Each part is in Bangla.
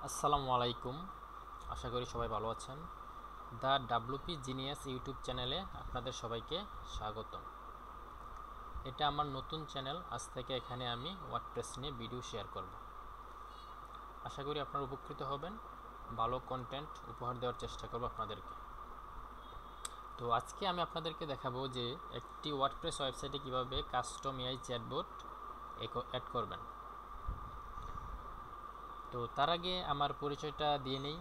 আসসালামু আলাইকুম। আশা করি সবাই ভালো আছেন। দ্য ডাব্লুপি জিনিয়াস ইউটিউব চ্যানেলে আপনাদের সবাইকে স্বাগতম। এটা আমার নতুন চ্যানেল। আজ থেকে এখানে আমি ওয়ার্ডপ্রেস নিয়ে ভিডিও শেয়ার করব। আশা করি আপনারা উপকৃত হবেন। ভালো কন্টেন্ট উপহার দেওয়ার চেষ্টা করব আপনাদেরকে। তো আজকে আমি আপনাদেরকে দেখাবো যে একটি ওয়ার্ডপ্রেস ওয়েবসাইটে কিভাবে কাস্টম এআই চ্যাটবট অ্যাড করবেন। তো তার আগে আমার পরিচয়টা দিয়ে নেই।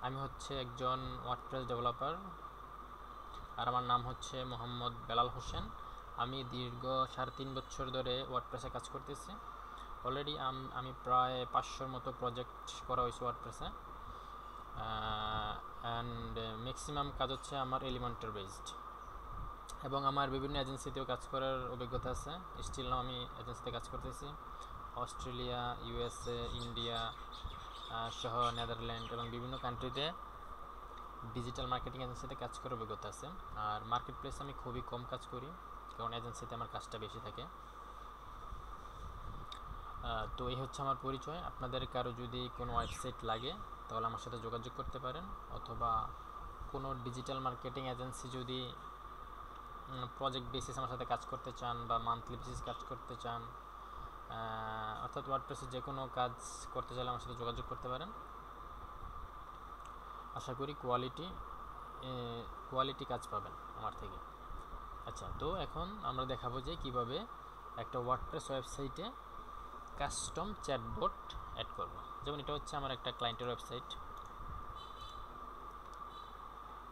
আমি হচ্ছে একজন ওয়ার্ডপ্রেস ডেভেলপার, আর আমার নাম হচ্ছে মোহাম্মদ বেলাল হোসেন। আমি দীর্ঘ 3.5 বছর ধরে ওয়ার্ডপ্রেসে কাজ করতেছি। অলরেডি আমি প্রায় 500-র মতো প্রজেক্ট করা হয়েছে ওয়ার্ডপ্রেসে, অ্যান্ড ম্যাক্সিমাম কাজ হচ্ছে আমার এলিমেন্টর বেসড, এবং আমার বিভিন্ন এজেন্সিতেও কাজ করার অভিজ্ঞতা আছে। স্টিল নাও আমি এজেন্সিতে কাজ করতেছি। অস্ট্রেলিয়া, ইউএসএ, ইন্ডিয়া সহ নেদারল্যান্ড এবং বিভিন্ন কান্ট্রিতে ডিজিটাল মার্কেটিং এজেন্সিতে কাজ করার অভিজ্ঞতা আছে। আর মার্কেট প্লেসে আমি খুবই কম কাজ করি, কারণ এজেন্সিতে আমার কাজটা বেশি থাকে। তো এই হচ্ছে আমার পরিচয়। আপনাদের কারো যদি কোনো ওয়েবসাইট লাগে তাহলে আমার সাথে যোগাযোগ করতে পারেন, অথবা কোনো ডিজিটাল মার্কেটিং এজেন্সি যদি প্রজেক্ট বেসিস আমার সাথে কাজ করতে চান বা মান্থলি বেসিস কাজ করতে চান, অর্থাৎ ওয়ার্ডপ্রেসে যে কোনো কাজ করতে চাইলে আমার সাথে যোগাযোগ করতে পারেন। আশা করি কোয়ালিটি কাজ পাবেন আমার থেকে। আচ্ছা, তো এখন আমরা দেখাবো যে কিভাবে একটা ওয়ার্ডপ্রেস ওয়েবসাইটে কাস্টম চ্যাটবট অ্যাড করব। যেমন এটা হচ্ছে আমার একটা ক্লায়েন্টের ওয়েবসাইট।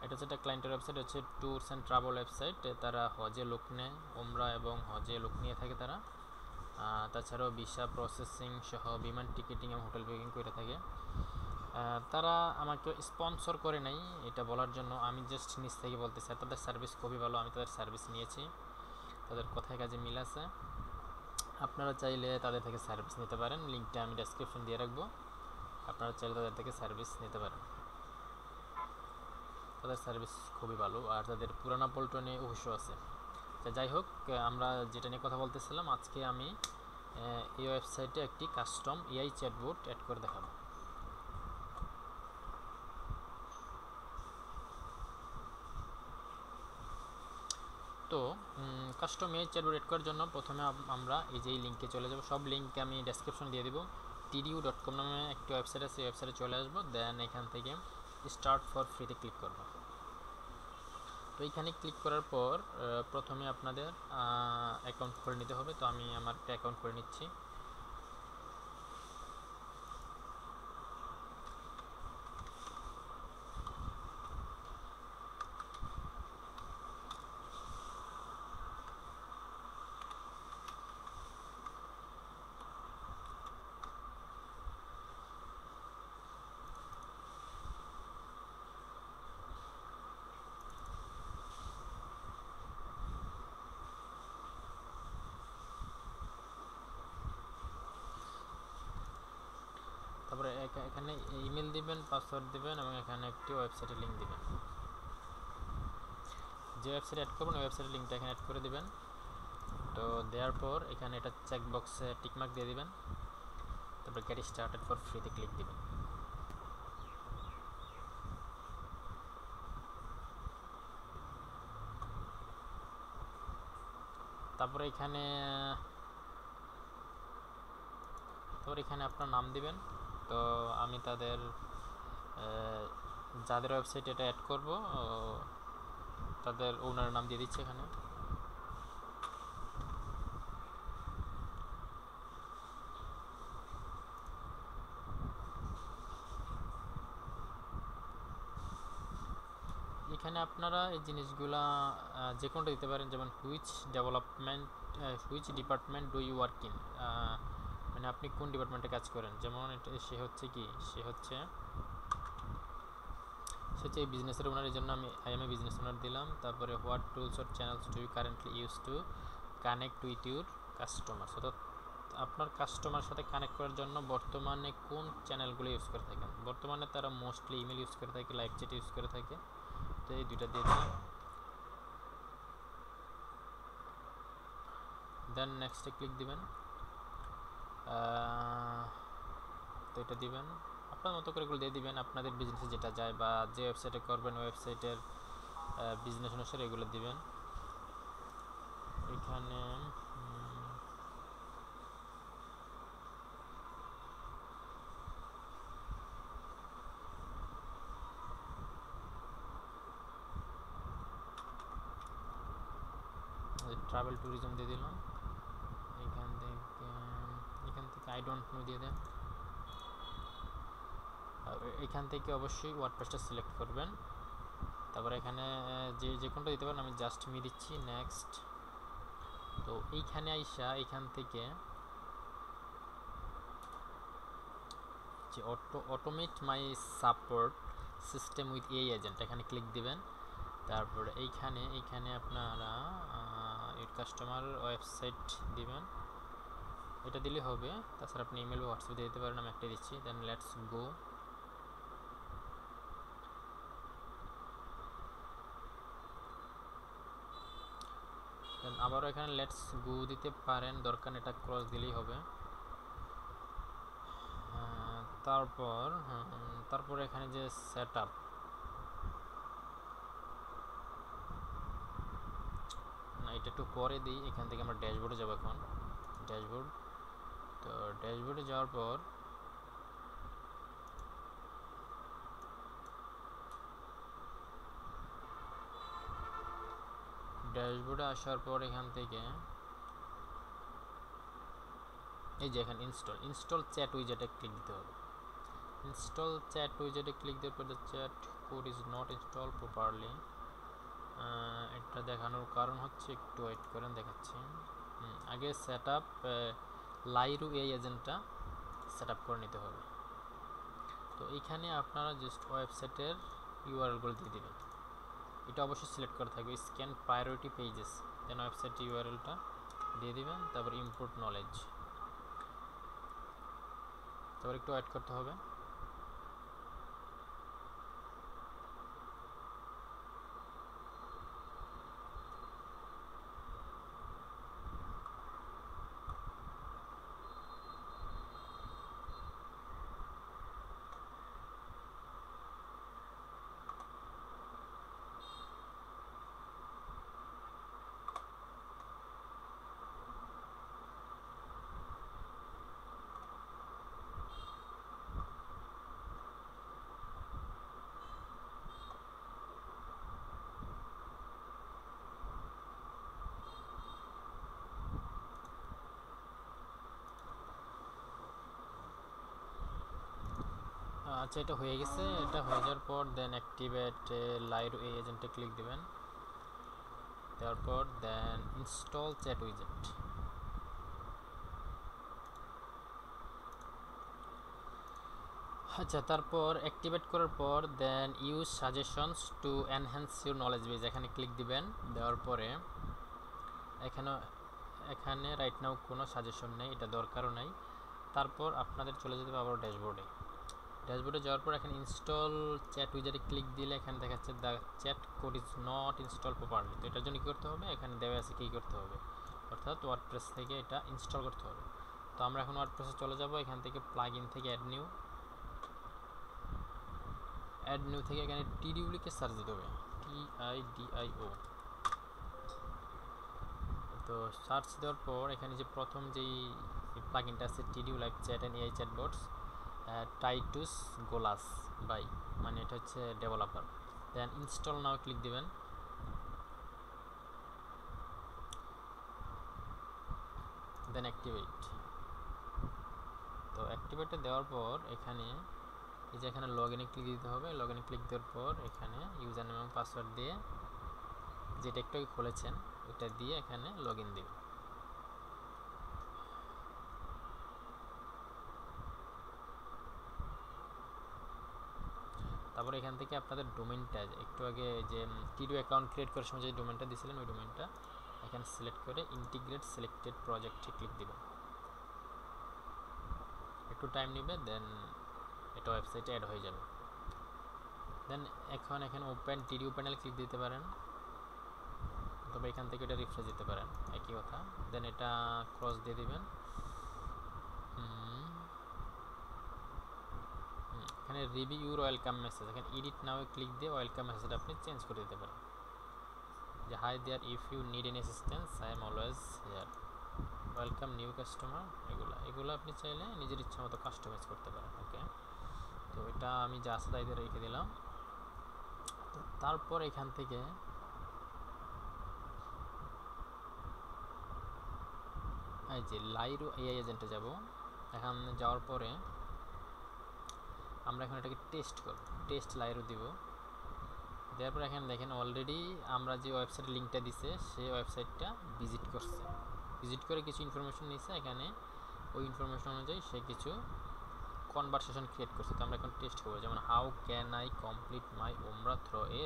এটা হচ্ছে একটা ক্লায়েন্টের ওয়েবসাইট, হচ্ছে ট্যুরস অ্যান্ড ট্রাভেল ওয়েবসাইট। তারা হজে লোক নেয়, ওমরা এবং হজে লোক নিয়ে থাকে তারা। তাছাড়াও ভিসা প্রসেসিং সহ বিমান টিকিটিং এবং হোটেল বুকিং করে থাকে। তারা আমাকে স্পন্সর করে নাই এটা বলার জন্য, আমি জাস্ট নিজ থেকে বলতেছি। আর তাদের সার্ভিস খুবই ভালো, আমি তাদের সার্ভিস নিয়েছি, তাদের কথায় কাজে মিল আছে। আপনারা চাইলে তাদের থেকে সার্ভিস নিতে পারেন, লিঙ্কটা আমি ডেসক্রিপশন দিয়ে রাখবো। আপনারা চাইলে তাদের থেকে সার্ভিস নিতে পারেন। তাদের সার্ভিস খুবই ভালো, আর তাদের পুরানা পল্টনে অবশ্য আছে। যাই হোক, আমরা যেটা নিয়ে কথা বলতেছিলাম, আজকে আমি এই ওয়েবসাইটে একটি কাস্টম এআই চ্যাটবট অ্যাড করে দেখাবো। তো কাস্টম এআই চ্যাটবট এড করার জন্য প্রথমে আমরা এই যে এই লিঙ্কে চলে যাব। সব লিঙ্ক আমি ডেসক্রিপশনে দিয়ে দিব। tdu.com নামে একটি ওয়েবসাইট আছে, এই ওয়েবসাইটে চলে আসবো। দেন এখান থেকে স্টার্ট ফর ফ্রিতে ক্লিক করব। তো এইখানে ক্লিক করার পর প্রথমে আপনাদের অ্যাকাউন্ট করে নিতে হবে। তো আমি আমার একটা অ্যাকাউন্ট করে নিচ্ছি। তারপরে এখানে ইমেল দিবেন, পাসওয়ার্ড দিবেন, এবং এখানে একটি ওয়েবসাইটের লিঙ্ক দিবেন। যে ওয়েবসাইট অ্যাড করবেন ওই ওয়েবসাইটের লিঙ্কটা এখানে অ্যাড করে দিবেন। তো দেওয়ার পর এখানে এটা চেক বক্সে টিকমার্ক দিয়ে দিবেন। তারপর গেট স্টার্টেড ফর ফ্রিতে ক্লিক দিবেন। তারপরে এখানে আপনার নাম দিবেন। তো আমি যাদের ওয়েবসাইট এটা অ্যাড করব তাদের ওনারের নাম দিয়ে দিচ্ছি এখানে। এখানে আপনারা এই জিনিসগুলা যে কোনটা দিতে পারেন, যেমন which department do you work in, মানে আপনি কোন ডিপার্টমেন্টে কাজ করেন। যেমন সে হচ্ছে এই বিজনেসের ওনার, এই জন্য আমি I am a business owner দিলাম। তারপরে what tools or channels do you currently use to connect with your customer, অর্থাৎ আপনার কাস্টমার সাথে কানেক্ট করার জন্য বর্তমানে কোন চ্যানেলগুলো ইউজ করে থাকেন। বর্তমানে তারা মোস্টলি ইমেল ইউজ করে থাকে, লাইভ চ্যাট ইউজ করে থাকে। তো এই দুইটা দিয়ে দিলাম। দেন নেক্সটে ক্লিক দিবেন। তো এটা দিবেন। আপনার মতো করে এগুলো দিয়ে দিবেন, আপনাদের বিজনেসে যেটা যায় বা যে ওয়েবসাইটে করবেন ওয়েবসাইটের বিজনেস অনুসারে এগুলো দিবেন। এখানে ট্রাভেল ট্যুরিজম দিয়ে দিলাম। এখান থেকে আই ডোন্ট নো দিয়ে দেন। এখান থেকে অবশ্যই ওয়ার্ডপ্রেসটা সিলেক্ট করবেন। তারপরে এখানে যে কোনটা দিতে পারেন, আমি জাস্ট মি দিচ্ছি, নেক্সট। তো এইখানে আইসা এখান থেকে যে automate my support system with AI agent, এখানে ক্লিক দিবেন। তারপরে এইখানে আপনারা কাস্টমার ওয়েবসাইট দিবেন, এটা দিলে হবে। তাছাড়া আপনি ইমেল বা হোয়াটসঅ্যাপ দিয়ে দিতে পারেন, আমি একটা দিচ্ছি। Then let's go. দেন আবারও এখানে লেটস গো দিতে পারেন, দরকার এটা ক্রস দিলেই হবে। তারপর এখানে যে সেট আপ, না এটা একটু পরে দিই। এখান থেকে আমরা ড্যাশবোর্ডে যাবো এখন। ড্যাশবোর্ড, তো ড্যাশবোর্ডে যাওয়ার পর ড্যাশবোর্ডে আসার পর এখান থেকে এই যে এখানে ইনস্টল চ্যাট উইজেটে ক্লিক দিতে হবে। ইনস্টল চ্যাট উইজেটে ক্লিক দেওয়ার পর chat code is not install properly, এটা দেখানোর কারণ হচ্ছে, একটু ওয়েট করেন দেখাচ্ছি। আগে সেট আপ লাইরু এই এজেন্টটা সেট আপ করে নিতে হবে। তো এইখানে আপনারা জাস্ট ওয়েবসাইটের ইউআরএলগুলো দিয়ে দেবেন। এটা অবশ্যই সিলেক্ট করা থাকবে, স্ক্যান প্রায়োরিটি পেজেস, দেন ওয়েবসাইট ইউআরএলটা দিয়ে দিবেন। তারপর ইম্পোর্ট নলেজ, তারপর একটু ওয়েট করতে হবে। আচ্ছা, এটা হয়ে গেছে। এটা হয়ে যাওয়ার পর দেন অ্যাক্টিভেট লাইরু এই এজেন্টে ক্লিক দিবেন। তারপর দেন ইনস্টল চ্যাট উইজেট। আচ্ছা, তারপর অ্যাক্টিভেট করার পর then use suggestions to enhance your knowledge base, এখানে ক্লিক দিবেন। দেওয়ার পরে এখানে রাইট নাও কোনো সাজেশন নেই, এটা দরকারও নাই। তারপর আপনাদের চলে যেতে হবে আবার ড্যাশবোর্ডে যাওয়ার পর এখানে ইনস্টল চ্যাট উইজারে ক্লিক দিলে এখানে দেখাচ্ছে the chat code is not install properly. তো এটার জন্য কী করতে হবে, এখানে দেওয়া আছে কী করতে হবে, অর্থাৎ ওয়ার্ডপ্রেস থেকে এটা ইনস্টল করতে হবে। তো আমরা এখন ওয়ার্ডপ্রেসে চলে যাব। এখান থেকে প্লাগ ইন থেকে অ্যাড নিউ থেকে এখানে টিডিউ লিখে সার্চ দিতে হবে, TIDIO। তো সার্চ দেওয়ার পর এখানে যে প্রথম যেই প্লাগইনটা আছে, Tidio live chat and AI chatbots টাইটুস গোলাস বাই, মানে এটা হচ্ছে developer. Then install now click দিবেন। Then activate. তো অ্যাক্টিভেটে দেওয়ার পর এখানে এই যে এখানে লগ ইনে ক্লিক দিতে হবে। লগ ইনে ক্লিক দেওয়ার পর এখানে ইউজার নেম এবং পাসওয়ার্ড দিয়ে যেটা একটু খুলেছেন ওটা দিয়ে এখানে লগ ইন দিবেন। তারপর এখান থেকে আপনাদের ডোমেনটা একটু আগে যে টিডিউ অ্যাকাউন্ট ক্রিয়েট করার সময় যে ডোমেনটা দিয়েছিলেন ওই ডোমেনটা এখানে সিলেক্ট করে ইন্টিগ্রেট সিলেক্টেড প্রজেক্টে ক্লিক দিবেন। একটু টাইম নেবে, দেন এটা ওয়েবসাইটে অ্যাড হয়ে যাবে। দেন এখানে ওপেন টিডিউ প্যানেল ক্লিক দিতে পারেন, তবে এখান থেকে এটা রিফ্রেশ দিতে পারেন, একই কথা। দেন এটা ক্রস দিয়ে দিবেন। এখানে রিভিউ ওয়েলকাম মেসেজ, এখানে এডিট নাও ক্লিক দিয়ে ওয়েলকাম মেসেজটা আপনি চেঞ্জ করে দিতে পারেন, যে hi there, if you need any assistance I am always here, welcome new customer. এগুলো আপনি চাইলে নিজের ইচ্ছা মতো কাস্টমাইজ করতে পারেন। ওকে, তো এটা আমি যা আছে তাই রেখে দিলাম। তারপর এখান থেকে এই যে লাইরো এআই এজেন্টে যাব। এখানে যাওয়ার পরে আমরা এখন এটাকে টেস্ট করব, টেস্ট লাইরো দিব। দেওয়ার পর এখানে দেখেন অলরেডি আমরা যে ওয়েবসাইটের লিঙ্কটা দিছে সেই ওয়েবসাইটটা ভিজিট করছে, ভিজিট করে কিছু ইনফরমেশন নিচ্ছে, এখানে ওই ইনফরমেশন অনুযায়ী সে কিছু কনভারসেশন ক্রিয়েট করছে। তো আমরা এখন টেস্ট করবো, যেমন how can I complete my ওমরা থ্রো এ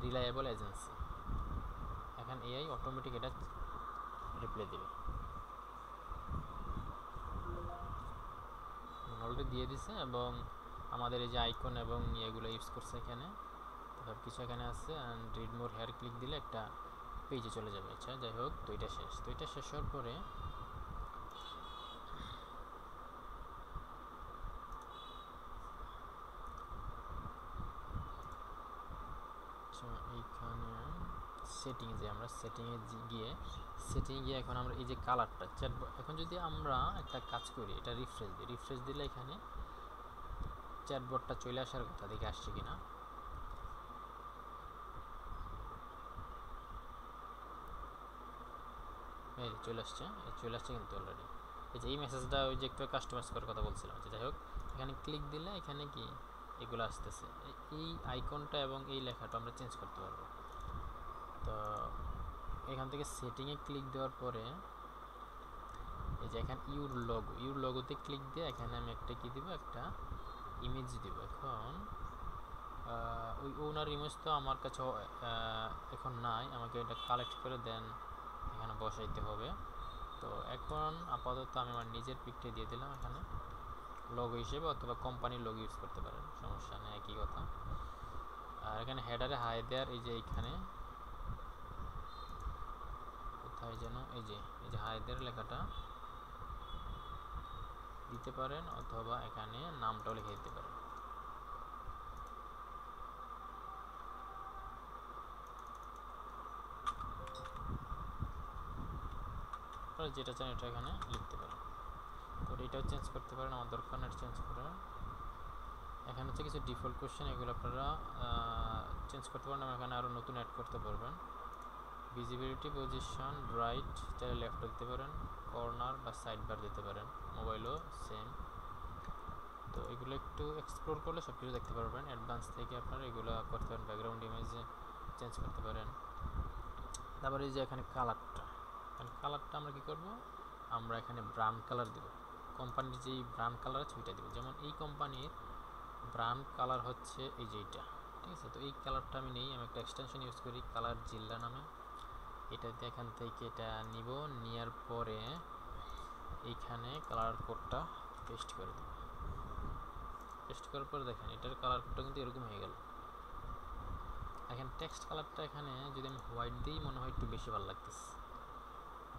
রিলায়েবল এজেন্সি। এখন এআই অটোমেটিক এটা রিপ্লাই দেবে, অলরেডি দিয়ে দিছে, এবং আমাদের এই যে আইকন এবং এগুলো ইউজ করছে এখানে সব কিছু এখানে আছে। And read more hair click দিলে একটা পেজে চলে যাবে। আচ্ছা যাই হোক, তো এটা শেষ। তো এটা শেষ হওয়ার পরে এইখানে আমরা সেটিংয়ে গিয়ে এখন আমরা এই যে কালারটা এখন যদি আমরা একটা কাজ করি, এটা রিফ্রেশ দিলে এখানে চ্যাটবটটা চলে আসার কথা, দেখে আসছে কিনা। এই চলে আসছে কিন্তু অলরেডি। এই যে এই মেসেজটা ওই যে একটু কাস্টমাইজ করার কথা বলছিলাম। যাই হোক, এখানে ক্লিক দিলে এখানে কি এগুলো আসতেছে, এই আইকনটা এবং এই লেখাটা আমরা চেঞ্জ করতে পারবো। তো এখান থেকে সেটিংয়ে ক্লিক দেওয়ার পরে এই যে এখানে ইউর লোগোতে ক্লিক দিয়ে এখানে আমি একটা কি দিব, একটা ইমেজ দিব। এখন ওই ওনার ইমেজ তো আমার কাছে এখন নাই, আমাকে এটা কালেক্ট করে দেন এখানে বসাইতে হবে। তো এখন আপাতত আমি আমার নিজের পিকটা দিয়ে দিলাম এখানে লোগো হিসেবে, অথবা কোম্পানির লোগো ইউজ করতে পারেন, সমস্যা নেই, একই কথা। আর এখানে হেডারে হাই দেয়ার, এই যে এইখানে কোথায় যেন এই যে হাই দেয়ার লেখাটা দিতে পারেন, অথবা এখানে নামটাও লিখে দিতে পারেন। যেটা চান এটা এখানে লিখতে পারেন। তো এটাও চেঞ্জ করতে পারেন, আমার দরকার নেই চেঞ্জ করার। এখানে হচ্ছে কিছু ডিফল্ট কোশ্চেন, এগুলো আপনারা চেঞ্জ করতে পারেন, এখানে আরও নতুন অ্যাড করতে পারবেন। ভিজিবিলিটি পজিশন রাইট চাইলে লেফটও দিতে পারেন, কর্নার বা সাইড বার দিতে পারেন, মোবাইলও সেম। তো এগুলো একটু এক্সপ্লোর করলে সব কিছু দেখতে পারবেন। অ্যাডভান্স থেকে আপনারা এগুলো করতে পারেন, ব্যাকগ্রাউন্ড ইমেজে চেঞ্জ করতে পারেন। তারপরে এই যে এখানে কালারটা আমরা কী করব, আমরা এখানে ব্রান্ড কালার দেব, কোম্পানির যেই ব্রান্ড কালার আছে ওইটা দেব। যেমন এই কোম্পানির ব্রান্ড কালার হচ্ছে এই যে এইটা, ঠিক আছে। তো এই কালারটা আমি নেই, আমি একটা এক্সটেনশন ইউজ করি কালার জিল্লা নামে। এটাতে এখান থেকে এটা নিব, নেওয়ার পরে এইখানে কালার কোডটা পেস্ট করে দেব। পেস্ট করার পরে দেখেন এটার কালার কোডটা কিন্তু এরকম হয়ে গেল। এখানে টেক্সট কালারটা এখানে যদি আমি হোয়াইট দিই মনে হয় একটু বেশি ভালো লাগতেছে,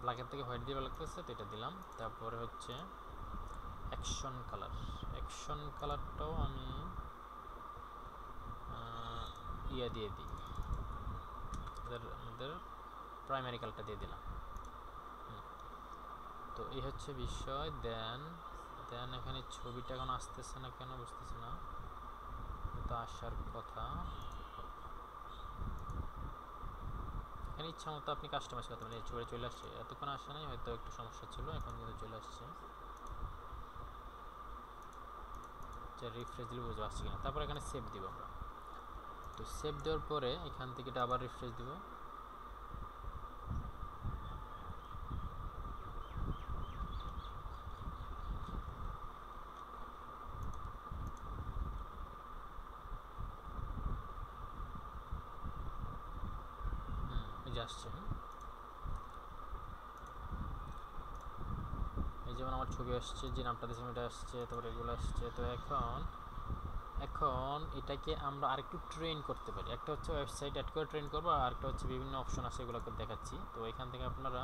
ব্ল্যাকের থেকে হোয়াইট দিয়ে ভালো লাগতেছে, তো এটা দিলাম। তারপরে হচ্ছে অ্যাকশন কালারটাও আমি দিয়ে দিই, আমাদের প্রাইমারি কালারটা দিয়ে দিলাম। তো এই হচ্ছে বিষয়। দেন এখানে ছবিটা এখন আসতেছে না কেন বুঝতেছি না, তো আসার কথা। এখানে ইচ্ছা মতো আপনি কাস্টমাইজ করতে পারেন। এই ছবি চলে আসছে, এতক্ষণ আসে নাই, হয়তো একটু সমস্যা ছিল, এখন কিন্তু চলে আসছে। রিফ্রেশ দিলে বুঝতে পারছি কিনা। তারপর এখানে সেভ দিব আমরা। তো সেভ দেওয়ার পরে এখান থেকে এটা আবার রিফ্রেশ দিব। আসছে, এই যেমন আমার ছবি আসছে, যে নামটা দিয়েছিলাম এটা আসছে, তারপরে এগুলো আসছে। তো এখন এটাকে আমরা আরেকটু ট্রেন করতে পারি। একটা হচ্ছে ওয়েবসাইট অ্যাড করে ট্রেন করবো, আর একটা হচ্ছে বিভিন্ন অপশন আছে, এগুলোকে দেখাচ্ছি। তো এখান থেকে আপনারা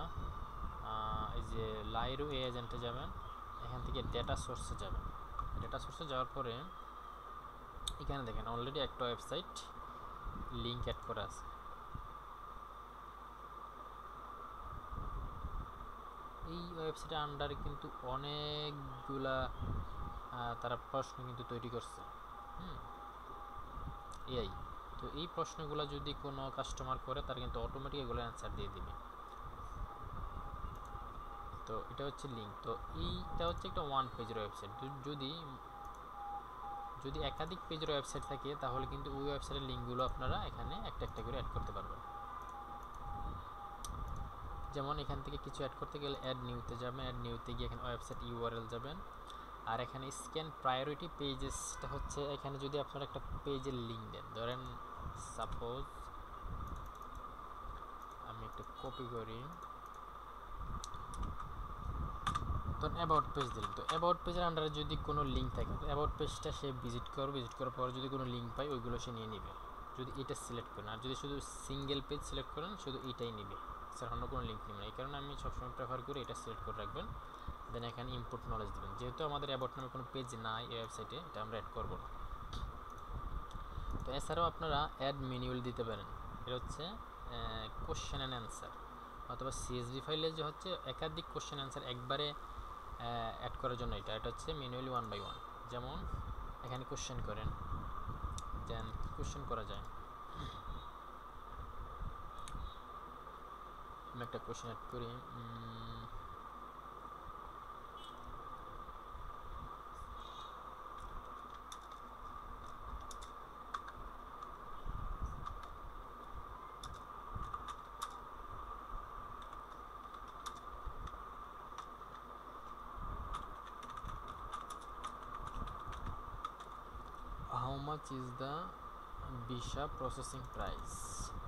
এই যে লাইরো এজেন্টে যাবেন, এখান থেকে ডেটা সোর্সে যাবেন। ডেটা সোর্সে যাওয়ার পরে এখানে দেখেন অলরেডি একটা ওয়েবসাইট লিঙ্ক অ্যাড করা আছে। এই ওয়েবসাইটের আন্ডারে কিন্তু অনেকগুলা তারা প্রশ্ন কিন্তু তৈরি করছে এআই। তো এই প্রশ্নগুলো যদি কোনো কাস্টমার করে তার কিন্তু অটোমেটিক এগুলো অ্যান্সার দিয়ে দিবে। তো এটা হচ্ছে লিঙ্ক। তো এইটা হচ্ছে একটা ওয়ান পেজের ওয়েবসাইট। যদি যদি একাধিক পেজের ওয়েবসাইট থাকে তাহলে কিন্তু ওই ওয়েবসাইটের লিঙ্কগুলো আপনারা এখানে একটা একটা করে অ্যাড করতে পারবেন। যেমন এখান থেকে কিছু অ্যাড করতে গেলে অ্যাড নিউতে যাবেন, অ্যাড নিউতে গিয়ে এখানে ওয়েবসাইট ইউআরএল যাবেন। আর এখানে স্ক্যান প্রায়োরিটি পেজেসটা হচ্ছে এখানে যদি আপনারা একটা পেজের লিঙ্ক দেন, ধরেন সাপোজ আমি একটা কপি করি, তো অ্যাবাউট পেজ দিলাম। তো অ্যাবাউট পেজের আন্ডারে যদি কোনো লিঙ্ক থাকে তো অ্যাবাউট পেজটা সে ভিজিট করার পর যদি কোনো লিঙ্ক পায় ওইগুলো সে নিয়ে নেবে, যদি এটা সিলেক্ট করেন। আর যদি শুধু সিঙ্গেল পেজ সিলেক্ট করেন শুধু এটাই নেবে, স্যার অন্য কোনো লিঙ্ক নেবে না। এই কারণে আমি সবসময় প্রেফার করি এটা সিলেক্ট করে রাখবেন। দেন এখানে ইনপুট নলেজ দেবেন। যেহেতু আমাদের অ্যাবাউট নামে কোনো পেজ নাই এই ওয়েবসাইটে, এটা আমরা অ্যাড করব না। তো এছাড়াও আপনারা অ্যাড ম্যানুয়াল দিতে পারেন। এটা হচ্ছে কোশ্চেন অ্যান্ড অ্যান্সার, অথবা সিএসভি ফাইলে যে হচ্ছে একাধিক কোশ্চেন অ্যান্সার একবারে অ্যাড করার জন্য এটা হচ্ছে ম্যানুয়ালি 1 by 1। যেমন এখানে কোশ্চেন করেন, দেন কোশ্চেন করা যায়। আমি একটা কোশ্চেন অ্যাড করি, how much is the visa processing price.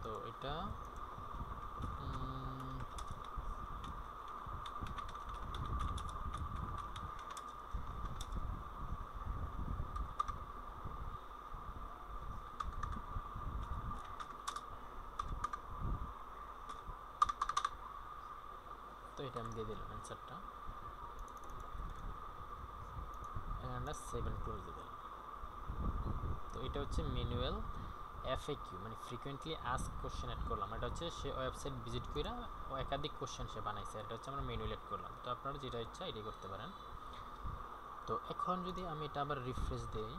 তো এটা তো এটা আমি দিয়ে দিলাম অ্যান্সারটা, এখানটা 7 ক্লোজ দিয়ে দিলাম। তো এটা হচ্ছে ম্যানুয়াল এফএকিউ, মানে ফ্রিকোয়েন্টলি আস্ক কোশ্চেন অ্যাড করলাম। এটা হচ্ছে সে ওয়েবসাইট ভিজিট করে ও একাধিক কোশ্চেন সে বানাইছে, এটা হচ্ছে আমরা ম্যানুয়াল অ্যাড করলাম। তো আপনারা যেটা ইচ্ছা এটাই করতে পারেন। তো এখন যদি আমি এটা আবার রিফ্রেশ দেই,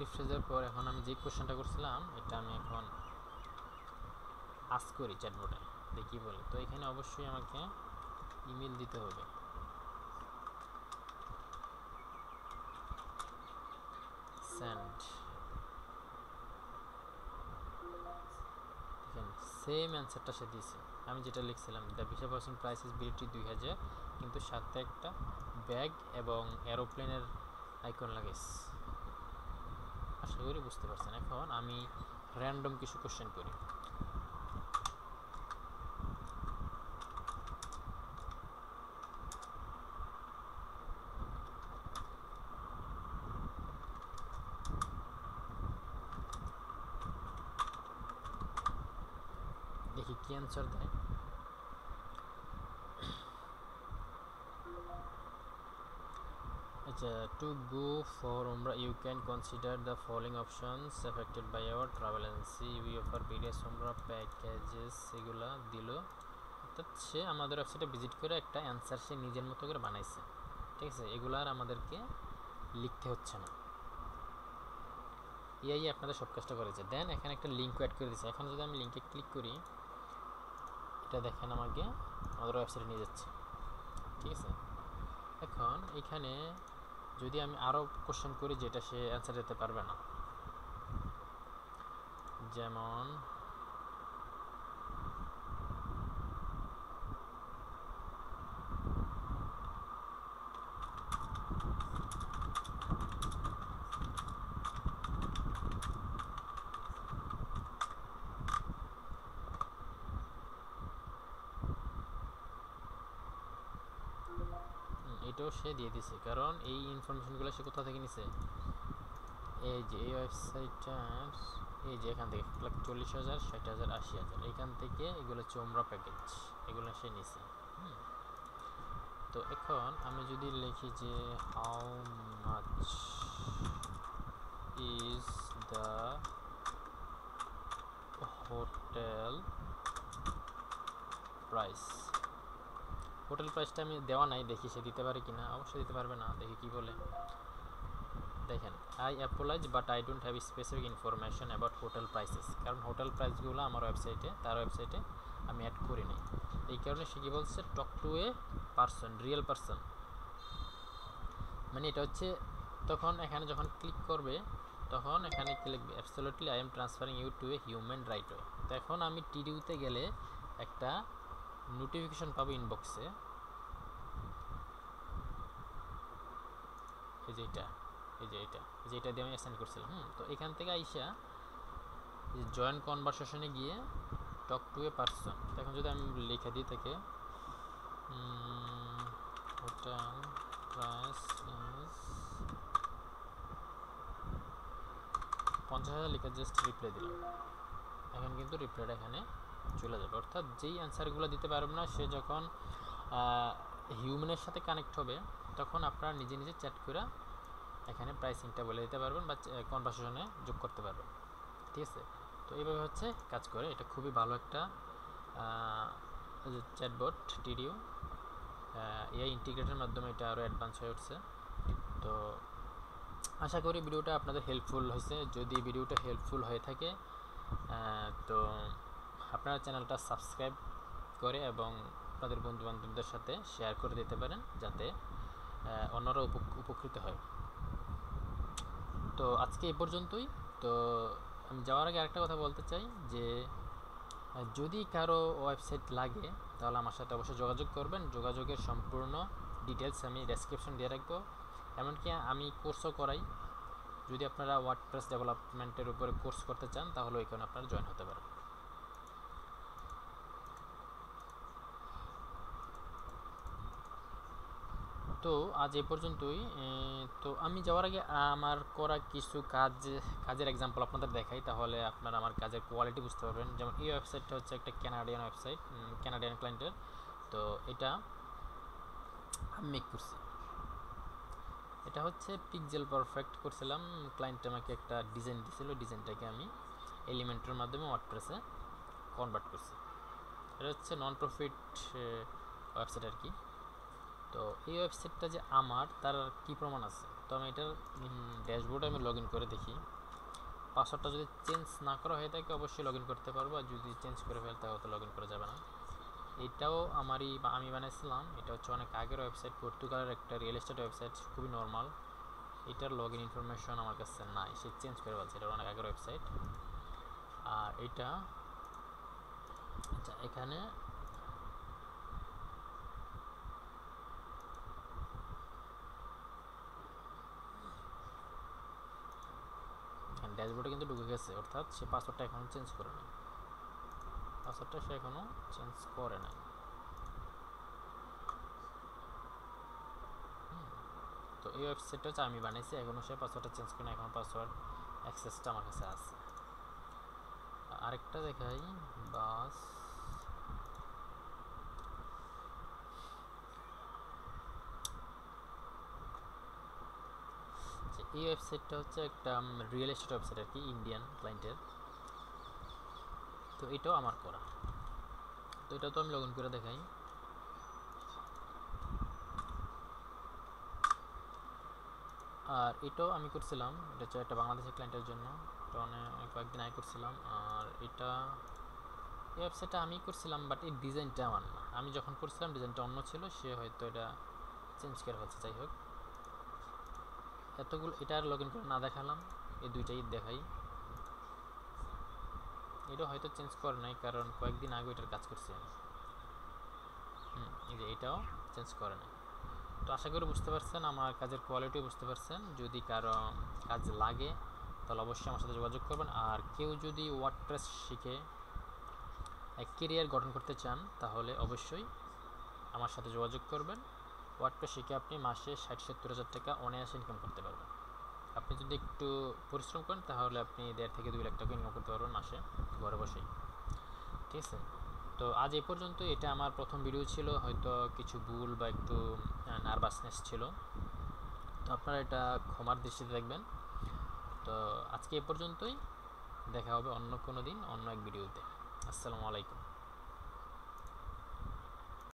রিফ্রেশ দেওয়ার পর এখন আমি যে কোশ্চেনটা করছিলাম এটা আমি এখন আস্ক করি চ্যাটবটে, দেখি বলে। তো এখানে অবশ্যই আমাকে ইমেল দিতে হবে। সেন্ড, সেম অ্যান্সারটা সে দিয়েছে। আমি যেটা লিখছিলাম the visa processing price is বিলিটি 2000, কিন্তু সাথে একটা ব্যাগ এবং এরোপ্লেনের আইকন লাগাইছে। আশা করি বুঝতে পারছেন। এখন আমি র্যান্ডম কিছু কোশ্চেন করি। দেখি কি অ্যান্সার দেয়। আচ্ছা, to go for Umrah you can consider the following options effected by our travel agency, we offer various Umrah packages, এগুলা দিল। অর্থাৎ সে আমাদের ওয়েবসাইটে ভিজিট করে একটা অ্যান্সার সে নিজের মতো করে বানাইছে, ঠিক আছে। এগুলো আর আমাদেরকে লিখতে হচ্ছে না, এআই আপনাদের সব কাজটা করেছে। দেন এখানে একটা লিঙ্ক অ্যাড করে দিয়েছে। এখন যদি আমি লিঙ্কে ক্লিক করি, এটা দেখেন আমাকে আমাদের ওয়েবসাইটে নিয়ে যাচ্ছে, ঠিক আছে। এখন এখানে যদি আমি আরও কোশ্চেন করি যেটা সে অ্যান্সার দিতে পারবে না, যেমন এটাও সে দিয়ে দিছে, কারণ এই ইনফরমেশনগুলো সে কোথা থেকে নিছে, এই যে এই ওয়েবসাইটটার এই যে এখান থেকে 1,40,000, 60,000, 80,000, এখান থেকে এগুলো হচ্ছে ওমরা প্যাকেজ, এগুলো সে নিছে। তো এখন আমি যদি লিখি যে how much is the hotel price, hotel প্রাইসটা আমি দেওয়া নাই, দেখি সে দিতে পারে কিনা। অবশ্যই দিতে পারবে না, দেখি কি বলে। দেখেন, I apologise but I don't have specific information about hotel prices, কারণ হোটেল প্রাইসগুলো আমার ওয়েবসাইটে, তার ওয়েবসাইটে আমি অ্যাড করি নাই। এই কারণে সে কী বলছে, talk to a person, real person. মানে এটা হচ্ছে তখন এখানে যখন ক্লিক করবে তখন এখানে কি লিখবে, absolutely I am transferring you to a human right way. তো এখন আমি টিডিউতে গেলে একটা নোটিফিকেশন পাবো ইনবক্সে, এই যে এটা, এই যে এটা দিয়ে আমি অ্যাসাইন করছিলাম। তো এখান থেকে আইসা জয়েন কনভারসেশনে গিয়ে টক টু এ পারসন। তো এখন যদি আমি লিখে দিই থেকে হোটেল প্রাইস ইজ 50,000 লিখে জাস্ট রিপ্লাই দিলাম, এখন কিন্তু রিপ্লাইটা এখানে চলে যাবে। অর্থাৎ যেই অ্যান্সারগুলো দিতে পারবে না, সে যখন হিউম্যানের সাথে কানেক্ট হবে তখন আপনারা নিজে নিজে চ্যাট করে এখানে প্রাইসিংটা বলে দিতে পারবেন বা কনভারসেশনে যোগ করতে পারবেন। ঠিক আছে, তো এইভাবে হচ্ছে কাজ করে। এটা খুবই ভালো একটা চ্যাটবট টিডিও, এআই ইন্টিগ্রেটের মাধ্যমে এটা আরও অ্যাডভান্স হয়ে উঠছে। তো আশা করি ভিডিওটা আপনাদের হেল্পফুল হয়েছে। যদি ভিডিওটা হেল্পফুল হয়ে থাকে তো আপনারা চ্যানেলটা সাবস্ক্রাইব করে এবং আপনাদের বন্ধুবান্ধবদের সাথে শেয়ার করে দিতে পারেন, যাতে অন্যরা উপকৃত হয়। তো আজকে এই পর্যন্তই। তো আমি যাওয়ার আগে আরেকটা কথা বলতে চাই যে যদি কারো ওয়েবসাইট লাগে তাহলে আমার সাথে অবশ্যই যোগাযোগ করবেন। যোগাযোগের সম্পূর্ণ ডিটেলস আমি ডেসক্রিপশন দিয়ে রাখবো। এমনকি আমি কোর্সও করাই, যদি আপনারা ওয়ার্ডপ্রেস ডেভেলপমেন্টের উপরে কোর্স করতে চান তাহলে ওইখানে আপনারা জয়েন হতে পারেন। তো আজ এ পর্যন্তই। তো আমি যাওয়ার আগে আমার করা কিছু কাজের এক্সাম্পল আপনাদের দেখাই, তাহলে আপনারা আমার কাজের কোয়ালিটি বুঝতে পারবেন। যেমন এই ওয়েবসাইটটা হচ্ছে একটা কানাডিয়ান ওয়েবসাইট, কানাডিয়ান ক্লায়েন্টের। তো এটা আমি মেক করছি, এটা হচ্ছে পিক্সেল পারফেক্ট করছিলাম। ক্লায়েন্ট আমাকে একটা ডিজাইন দিয়েছিল, ডিজাইনটাকে আমি এলিমেন্টের মাধ্যমে ওয়ার্ডপ্রেসে কনভার্ট করছি। এটা হচ্ছে নন প্রফিট ওয়েবসাইট আর কি। তো এই ওয়েবসাইটটা যে আমার, তার কি প্রমাণ আছে? তো আমি এটার ড্যাশবোর্ডে আমি লগ ইন করে দেখি। পাসওয়ার্ডটা যদি চেঞ্জ না করা হয়ে থাকে অবশ্যই লগ ইন করতে পারবো, আর যদি চেঞ্জ করে ফেলতে হয় তো লগ ইন করা যাবে না। এটাও আমি বানাইছিলাম, এটা হচ্ছে অনেক আগের ওয়েবসাইট, পর্তুগালের একটা রিয়েল এস্টেট ওয়েবসাইট, খুবই নর্মাল। এটার লগ ইন ইনফরমেশন আমার কাছে নাই, সে চেঞ্জ করে ফেলছে, এটা অনেক আগের ওয়েবসাইট। আর এটা আচ্ছা, এখানে ড্যাশবোর্ডে কিন্তু ঢুকে গেছে, অর্থাৎ সে পাসওয়ার্ডটা এখনও চেঞ্জ করে নাই, পাসওয়ার্ডটা সে এখনও চেঞ্জ করে নাই। তো এই ওয়েবসাইটটা হচ্ছে আমি বানাইছি, এখনও সে পাসওয়ার্ডটা চেঞ্জ করে না, এখন পাসওয়ার্ড অ্যাক্সেসটা আমার কাছে আছে। আরেকটা দেখাই, বাস এই ওয়েবসাইটটা হচ্ছে একটা রিয়েল এস্টেট ওয়েবসাইট আর কি, ইন্ডিয়ান ক্লায়েন্টের। তো এটাও আমার করা, তো এটা তো আমি লগ ইন করে দেখাই। আর এটাও আমি করছিলাম, এটা হচ্ছে একটা বাংলাদেশের ক্লায়েন্টের জন্য, এটা অনেক কয়েকদিন আগে করছিলাম। আর এটা এই ওয়েবসাইটটা আমি করছিলাম, বাট এই ডিজাইনটা আমার না, আমি যখন করছিলাম ডিজাইনটা অন্য ছিল, সে হয়তো এটা চেঞ্জ করে ফেলছে। যাই হোক, এতগুলো এটা আর লগ ইন করে না দেখালাম, এই দুইটাই দেখাই। এটা হয়তো চেঞ্জ করে নাই, কারণ কয়েকদিন আগে এটার কাজ করছি আমি। এই যে এটাও চেঞ্জ করে নাই। তো আশা করি বুঝতে পারছেন, আমার কাজের কোয়ালিটিও বুঝতে পারছেন। যদি কারো কাজ লাগে তাহলে অবশ্যই আমার সাথে যোগাযোগ করবেন। আর কেউ যদি ওয়ার্ডপ্রেস শিখে এক কেরিয়ার গঠন করতে চান তাহলে অবশ্যই আমার সাথে যোগাযোগ করবেন। ওয়ার্ডপ্রেস শিখে আপনি মাসে 60-70 হাজার টাকা অনায়াসে ইনকাম করতে পারবেন। আপনি যদি একটু পরিশ্রম করেন তাহলে আপনি 1.5 থেকে 2 লাখ টাকা ইনকাম করতে পারবেন মাসে, ঘরে বসেই। ঠিক আছে, তো আজ এই পর্যন্ত। এটা আমার প্রথম ভিডিও ছিল, হয়তো কিছু ভুল বা একটু নার্ভাসনেস ছিল, তো আপনারা এটা ক্ষমার দৃষ্টিতে দেখবেন। তো আজকে এ পর্যন্তই, দেখা হবে অন্য কোনো দিন অন্য এক ভিডিওতে। আসসালামু আলাইকুম।